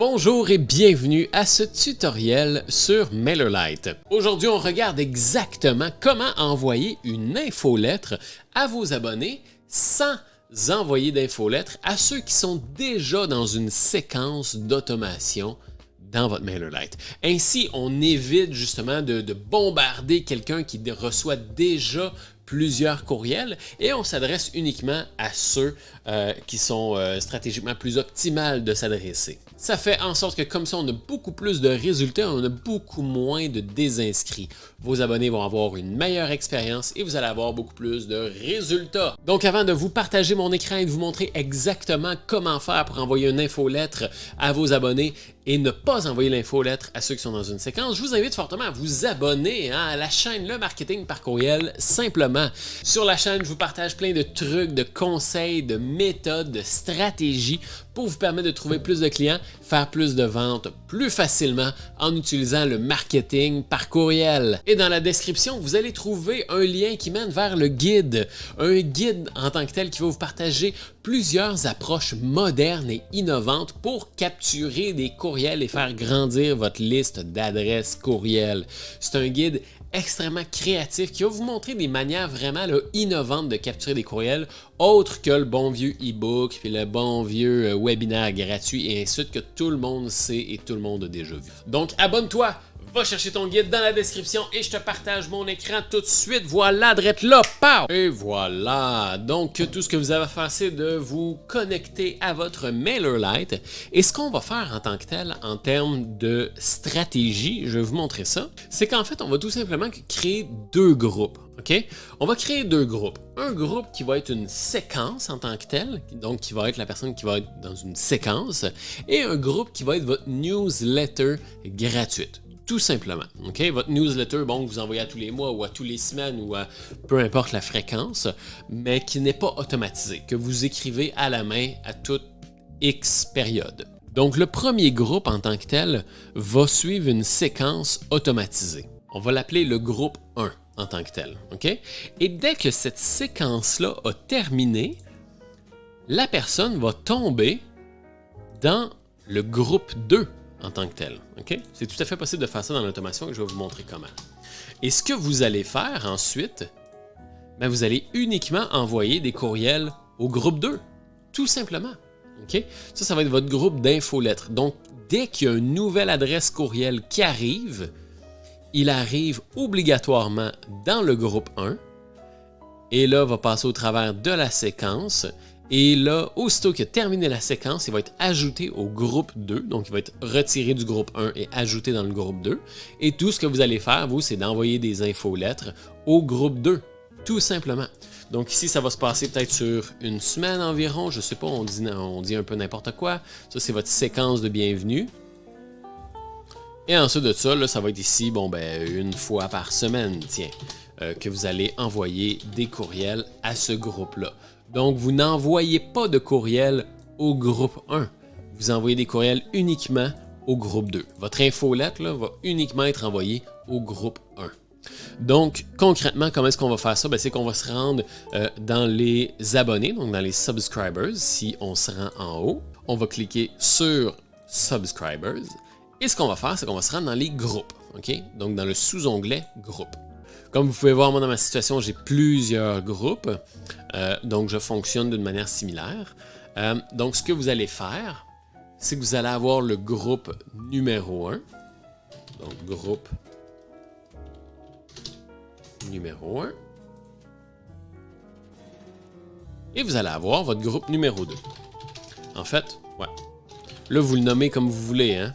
Bonjour et bienvenue à ce tutoriel sur MailerLite. Aujourd'hui, on regarde exactement comment envoyer une infolettre à vos abonnés sans envoyer d'infolettre à ceux qui sont déjà dans une séquence d'automation dans votre MailerLite. Ainsi, on évite justement de bombarder quelqu'un qui reçoit déjà plusieurs courriels et on s'adresse uniquement à ceux qui sont stratégiquement plus optimales de s'adresser. Ça fait en sorte que comme ça, on a beaucoup plus de résultats, on a beaucoup moins de désinscrits. Vos abonnés vont avoir une meilleure expérience et vous allez avoir beaucoup plus de résultats. Donc avant de vous partager mon écran et de vous montrer exactement comment faire pour envoyer une infolettre à vos abonnés et ne pas envoyer l'infolettre à ceux qui sont dans une séquence, je vous invite fortement à vous abonner à la chaîne Le Marketing par courriel simplement. Sur la chaîne, je vous partage plein de trucs, de conseils, de méthodes, de stratégies pour vous permettre de trouver plus de clients, faire plus de ventes plus facilement en utilisant le marketing par courriel. Et dans la description, vous allez trouver un lien qui mène vers le guide. Un guide en tant que tel qui va vous partager plusieurs approches modernes et innovantes pour capturer des courriels et faire grandir votre liste d'adresses courriel. C'est un guide extrêmement créatif qui va vous montrer des manières vraiment innovantes de capturer des courriels autres que le bon vieux e-book puis le bon vieux webinaire gratuit et ainsi de suite que tout le monde sait et tout le monde a déjà vu. Donc abonne-toi, va chercher ton guide dans la description et je te partage mon écran tout de suite. Voilà, drette là, pow! Et voilà, donc tout ce que vous avez à faire, c'est de vous connecter à votre MailerLite. Et ce qu'on va faire en tant que tel, en termes de stratégie, je vais vous montrer ça, c'est qu'en fait, on va tout simplement créer deux groupes. OK? On va créer deux groupes. Un groupe qui va être une séquence en tant que tel, donc qui va être la personne qui va être dans une séquence, et un groupe qui va être votre newsletter gratuite. Tout simplement. OK? Votre newsletter, bon, que vous envoyez à tous les mois ou à tous les semaines ou à peu importe la fréquence, mais qui n'est pas automatisé, que vous écrivez à la main à toute X période. Donc, le premier groupe en tant que tel va suivre une séquence automatisée. On va l'appeler le groupe 1 en tant que tel. OK? Et dès que cette séquence-là a terminé, la personne va tomber dans le groupe 2 en tant que tel. Okay? C'est tout à fait possible de faire ça dans l'automation et je vais vous montrer comment. Et ce que vous allez faire ensuite, vous allez uniquement envoyer des courriels au groupe 2. Tout simplement. Okay? Ça va être votre groupe d'infolettres. Donc, dès qu'il y a une nouvelle adresse courriel qui arrive, il arrive obligatoirement dans le groupe 1 et là, va passer au travers de la séquence. Et là, aussitôt qu'il a terminé la séquence, il va être ajouté au groupe 2. Donc, il va être retiré du groupe 1 et ajouté dans le groupe 2. Et tout ce que vous allez faire, vous, c'est d'envoyer des infolettres au groupe 2. Tout simplement. Donc ici, ça va se passer peut-être sur une semaine environ. Je ne sais pas, on dit un peu n'importe quoi. Ça, c'est votre séquence de bienvenue. Et ensuite de ça, là, ça va être ici, une fois par semaine, tiens, que vous allez envoyer des courriels à ce groupe-là. Donc, vous n'envoyez pas de courriel au groupe 1. Vous envoyez des courriels uniquement au groupe 2. Votre infolettre là, va uniquement être envoyée au groupe 1. Donc, concrètement, comment est-ce qu'on va faire ça? C'est qu'on va se rendre dans les abonnés, donc dans les subscribers. Si on se rend en haut, on va cliquer sur subscribers. Et ce qu'on va faire, c'est qu'on va se rendre dans les groupes. Okay? Donc, dans le sous-onglet groupe. Comme vous pouvez voir, moi, dans ma situation, j'ai plusieurs groupes. Donc, je fonctionne d'une manière similaire. Donc, ce que vous allez faire, c'est que vous allez avoir le groupe numéro 1. Donc, groupe numéro 1. Et vous allez avoir votre groupe numéro 2. En fait, ouais. Là, vous le nommez comme vous voulez, hein.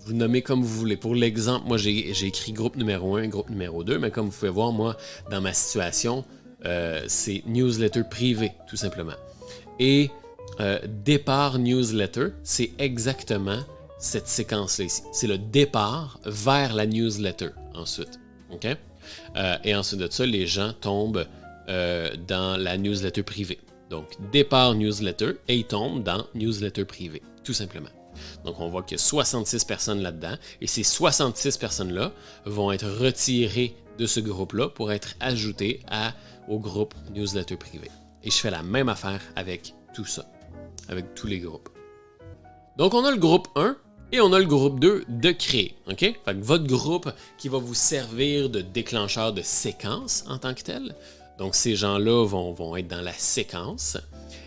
Vous le nommez comme vous voulez. Pour l'exemple, moi, j'ai écrit groupe numéro 1 et groupe numéro 2, mais comme vous pouvez voir, moi, dans ma situation, c'est newsletter privé, tout simplement. Et départ newsletter, c'est exactement cette séquence-là ici. C'est le départ vers la newsletter, ensuite. OK? Et ensuite de ça, les gens tombent dans la newsletter privée. Donc, départ newsletter et ils tombent dans newsletter privé, tout simplement. Donc, on voit qu'il y a 66 personnes là-dedans et ces 66 personnes-là vont être retirées de ce groupe-là pour être ajoutées au groupe newsletter privé. Et je fais la même affaire avec tout ça, avec tous les groupes. Donc, on a le groupe 1 et on a le groupe 2 de créer. OK? Fait que votre groupe qui va vous servir de déclencheur de séquence en tant que tel. Donc, ces gens-là vont être dans la séquence.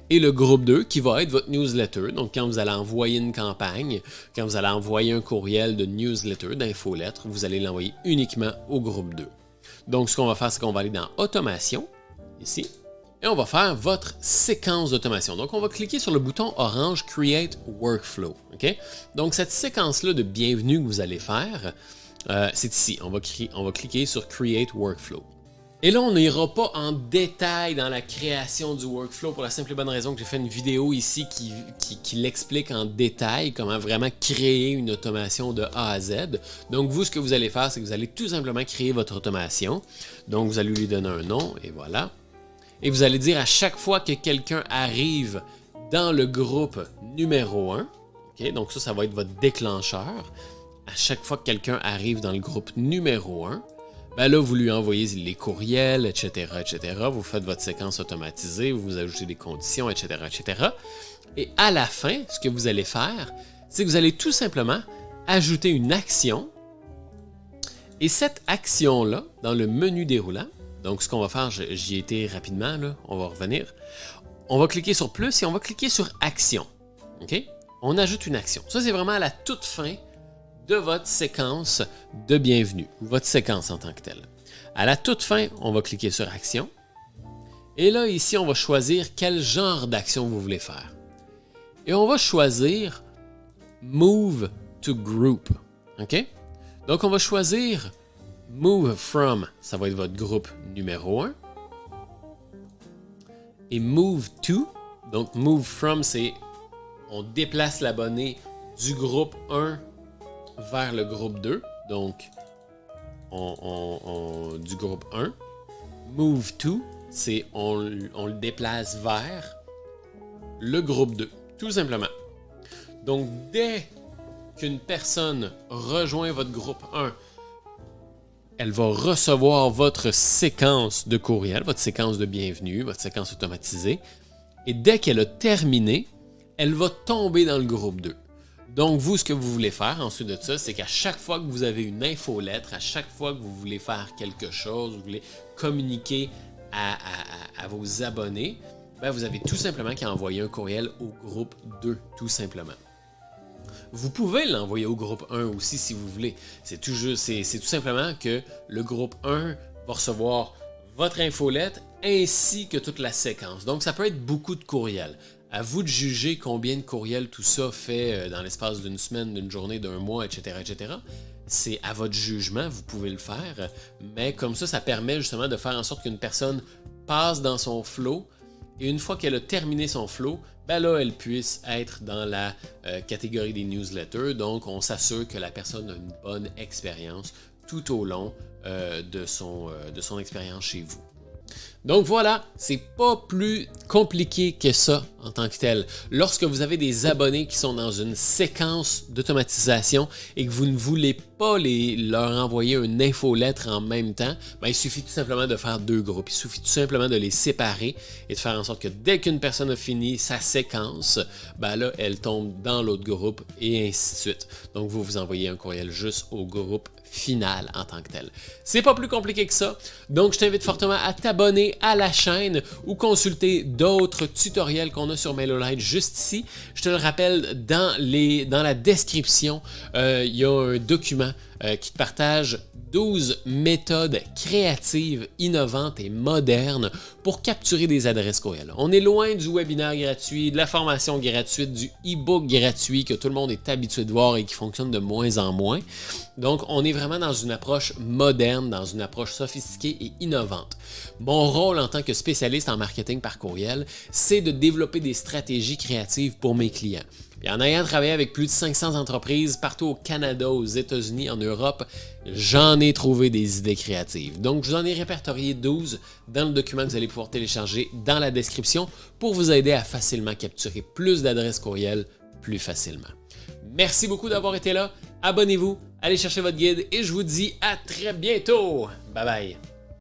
Et le groupe 2 qui va être votre newsletter. Donc, quand vous allez envoyer une campagne, quand vous allez envoyer un courriel de newsletter, d'infolettre, vous allez l'envoyer uniquement au groupe 2. Donc, ce qu'on va faire, c'est qu'on va aller dans Automation, ici, et on va faire votre séquence d'automation. Donc, on va cliquer sur le bouton orange Create Workflow. OK? Donc, cette séquence-là de bienvenue que vous allez faire, c'est ici. On va cliquer sur Create Workflow. Et là, on n'ira pas en détail dans la création du workflow pour la simple et bonne raison que j'ai fait une vidéo ici qui l'explique en détail comment vraiment créer une automation de A à Z. Donc, vous, ce que vous allez faire, c'est que vous allez tout simplement créer votre automation. Donc, vous allez lui donner un nom et voilà. Et vous allez dire à chaque fois que quelqu'un arrive dans le groupe numéro 1, okay, donc ça va être votre déclencheur. À chaque fois que quelqu'un arrive dans le groupe numéro 1, ben là, vous lui envoyez les courriels, etc., etc. Vous faites votre séquence automatisée, vous ajoutez des conditions, etc., etc. Et à la fin, ce que vous allez faire, c'est que vous allez tout simplement ajouter une action. Et cette action-là, dans le menu déroulant, donc ce qu'on va faire, j'y ai été rapidement, là, on va revenir. On va cliquer sur plus et on va cliquer sur action. OK? On ajoute une action. Ça, c'est vraiment à la toute fin de votre séquence de bienvenue, ou votre séquence en tant que telle. À la toute fin, on va cliquer sur Action. Et là, ici, on va choisir quel genre d'action vous voulez faire. Et on va choisir Move to Group. OK? Donc, on va choisir Move From, ça va être votre groupe numéro 1. Et Move To, donc Move From, c'est on déplace l'abonné du groupe 1 vers le groupe 2, donc du groupe 1. Move to, c'est on le déplace vers le groupe 2, tout simplement. Donc, dès qu'une personne rejoint votre groupe 1, elle va recevoir votre séquence de courriel, votre séquence de bienvenue, votre séquence automatisée. Et dès qu'elle a terminé, elle va tomber dans le groupe 2. Donc, vous, ce que vous voulez faire ensuite de ça, c'est qu'à chaque fois que vous avez une infolettre, à chaque fois que vous voulez faire quelque chose, vous voulez communiquer à vos abonnés, ben vous avez tout simplement qu'à envoyer un courriel au groupe 2, tout simplement. Vous pouvez l'envoyer au groupe 1 aussi si vous voulez. C'est tout simplement que le groupe 1 va recevoir votre infolettre ainsi que toute la séquence. Donc, ça peut être beaucoup de courriels. À vous de juger combien de courriels tout ça fait dans l'espace d'une semaine, d'une journée, d'un mois, etc., etc. C'est à votre jugement, vous pouvez le faire, mais comme ça permet justement de faire en sorte qu'une personne passe dans son flow et une fois qu'elle a terminé son flow, ben là, elle puisse être dans la catégorie des newsletters. Donc, on s'assure que la personne a une bonne expérience tout au long de son expérience chez vous. Donc voilà, c'est pas plus compliqué que ça en tant que tel. Lorsque vous avez des abonnés qui sont dans une séquence d'automatisation et que vous ne voulez pas leur envoyer une infolettre en même temps, ben, il suffit tout simplement de faire deux groupes. Il suffit tout simplement de les séparer et de faire en sorte que dès qu'une personne a fini sa séquence, ben là, elle tombe dans l'autre groupe et ainsi de suite. Donc vous vous envoyez un courriel juste au groupe final en tant que tel. C'est pas plus compliqué que ça. Donc je t'invite fortement à t'abonner à la chaîne ou consulter d'autres tutoriels qu'on a sur MailerLite juste ici. Je te le rappelle, dans la description, il y a un document qui te partage 12 méthodes créatives, innovantes et modernes pour capturer des adresses courriel. On est loin du webinaire gratuit, de la formation gratuite, du e-book gratuit que tout le monde est habitué de voir et qui fonctionne de moins en moins. Donc, on est vraiment dans une approche moderne, dans une approche sophistiquée et innovante. Mon rôle en tant que spécialiste en marketing par courriel, c'est de développer des stratégies créatives pour mes clients. Et en ayant travaillé avec plus de 500 entreprises partout au Canada, aux États-Unis, en Europe, j'en ai trouvé des idées créatives. Donc, je vous en ai répertorié 12 dans le document que vous allez pouvoir télécharger dans la description pour vous aider à facilement capturer plus d'adresses courriel plus facilement. Merci beaucoup d'avoir été là. Abonnez-vous, allez chercher votre guide et je vous dis à très bientôt. Bye bye.